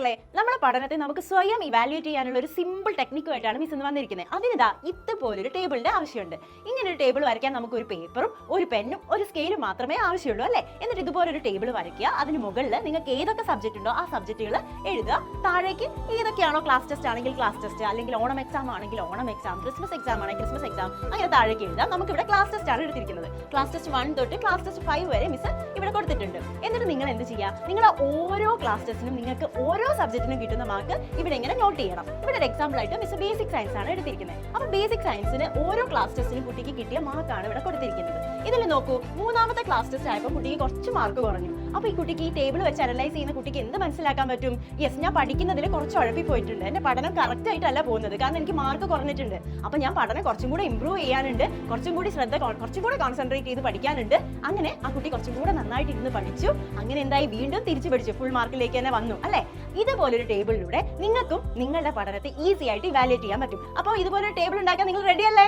മക്കളെ, നമ്മുടെ പഠനത്തെ നമുക്ക് സ്വയം ഇവാലുവേറ്റ് ചെയ്യാനുള്ള ഒരു സിമ്പിൾ ടെക്നിക്കുമായിട്ടാണ് മിസ് ഇന്ന് വന്നിരിക്കുന്നത്. അതിനിതാ ഇതുപോലൊരു ടേബിളിന്റെ ആവശ്യമുണ്ട്. ഇങ്ങനെ ഒരു ടേബിൾ വരയ്ക്കാൻ നമുക്ക് ഒരു പേപ്പറും ഒരു പെന്നും ഒരു സ്കെയിലും മാത്രമേ ആവശ്യമുള്ളൂ അല്ലേ? എന്നിട്ട് ഇതുപോലൊരു ടേബിൾ വരയ്ക്കുക. അതിന് മുകളിൽ നിങ്ങൾക്ക് ഏതൊക്കെ സബ്ജക്റ്റ് ഉണ്ടോ ആ സബ്ജക്റ്റുകൾ എഴുതുക. താഴേക്ക് ഏതൊക്കെയാണോ ക്ലാസ് ടെസ്റ്റ് ആണെങ്കിൽ ക്ലാസ് ടെസ്റ്റ്, അല്ലെങ്കിൽ ഓണം എക്സാം ആണെങ്കിൽ ഓണം എക്സാം, ക്രിസ്മസ് എക്സാം ആണെങ്കിൽ ക്രിസ്മസ് എക്സാം, അങ്ങനെ താഴേക്ക് എഴുതാം. നമുക്ക് ഇവിടെ ക്ലാസ് ടെസ്റ്റ് ആണ് എടുത്തിരിക്കുന്നത്. ക്ലാസ് ടെസ്റ്റ് 1 തൊട്ട് ക്ലാസ് ടെസ്റ്റ് 5 വരെ മിസ് ഇവിടെ കൊടുത്തിട്ടുണ്ട്. എന്നിട്ട് നിങ്ങൾ എന്ത് ചെയ്യുക? നിങ്ങൾ ഓരോ ക്ലാസ് ടെസ്റ്റിനും നിങ്ങൾക്ക് ഓരോ സബ്ജക്റ്റിനും കിട്ടുന്ന മാർക്ക് ഇവിടെ ഇങ്ങനെ നോട്ട് ചെയ്യണം. ഇവിടെ ഒരു എക്സാമ്പിൾ ആയിട്ട് മിസ് ബേസിക് സയൻസ് ആണ് എടുത്തിരിക്കുന്നത്. അപ്പോൾ ബേസിക് സയൻസിന് ഓരോ ക്ലാസ് ടെസ്റ്റിനും കുട്ടിക്ക് കിട്ടിയ മാർക്കാണ് ഇവിടെ കൊടുത്തിരിക്കുന്നത്. ഇതിൽ നോക്കൂ, 3ാമത്തെ ക്ലാസ് ടെസ്റ്റ് ആയപ്പോൾ കുട്ടിക്ക് കുറച്ച് മാർക്ക് കുറഞ്ഞു. അപ്പോൾ ഈ കുട്ടിക്ക് ഈ ടേബിൾ വെച്ച് അനലൈസ് ചെയ്യുന്ന കുട്ടിക്ക് എന്ത് മനസ്സിലാക്കാൻ പറ്റും? യെസ്, ഞാൻ പഠിക്കുന്നതിൽ കുറച്ച് ഉഴപ്പി പോയിട്ടുണ്ട്, എന്റെ പഠനം കറക്റ്റ് ആയിട്ടല്ല പോകുന്നത്, കാരണം എനിക്ക് മാർക്ക് കുറഞ്ഞിട്ടുണ്ട്. അപ്പോൾ ഞാൻ പഠനം കുറച്ചും കൂടെ ഇമ്പ്രൂവ് ചെയ്യാനുണ്ട്, കുറച്ചും കൂടെ കോൺസെൻട്രേറ്റ് ചെയ്ത് പഠിക്കാനുണ്ട്. അങ്ങനെ ആ കുട്ടി കുറച്ചും കൂടെ നന്നായിട്ട് ഇരുന്ന് പഠിച്ചു. അങ്ങനെ എന്തായി? വീണ്ടും തിരിച്ചു പഠിച്ചു, ഫുൾ മാർക്കിലേക്ക് തന്നെ വന്നു അല്ലേ? ഇതുപോലൊരു ടേബിളിലൂടെ നിങ്ങൾക്കും നിങ്ങളുടെ പഠനത്തെ ഈസി ആയിട്ട് ഇവാലുവേറ്റ് ചെയ്യാൻ പറ്റും. അപ്പോൾ ഇതുപോലൊരു ടേബിൾ ഉണ്ടാക്കാൻ നിങ്ങൾ റെഡി അല്ലേ?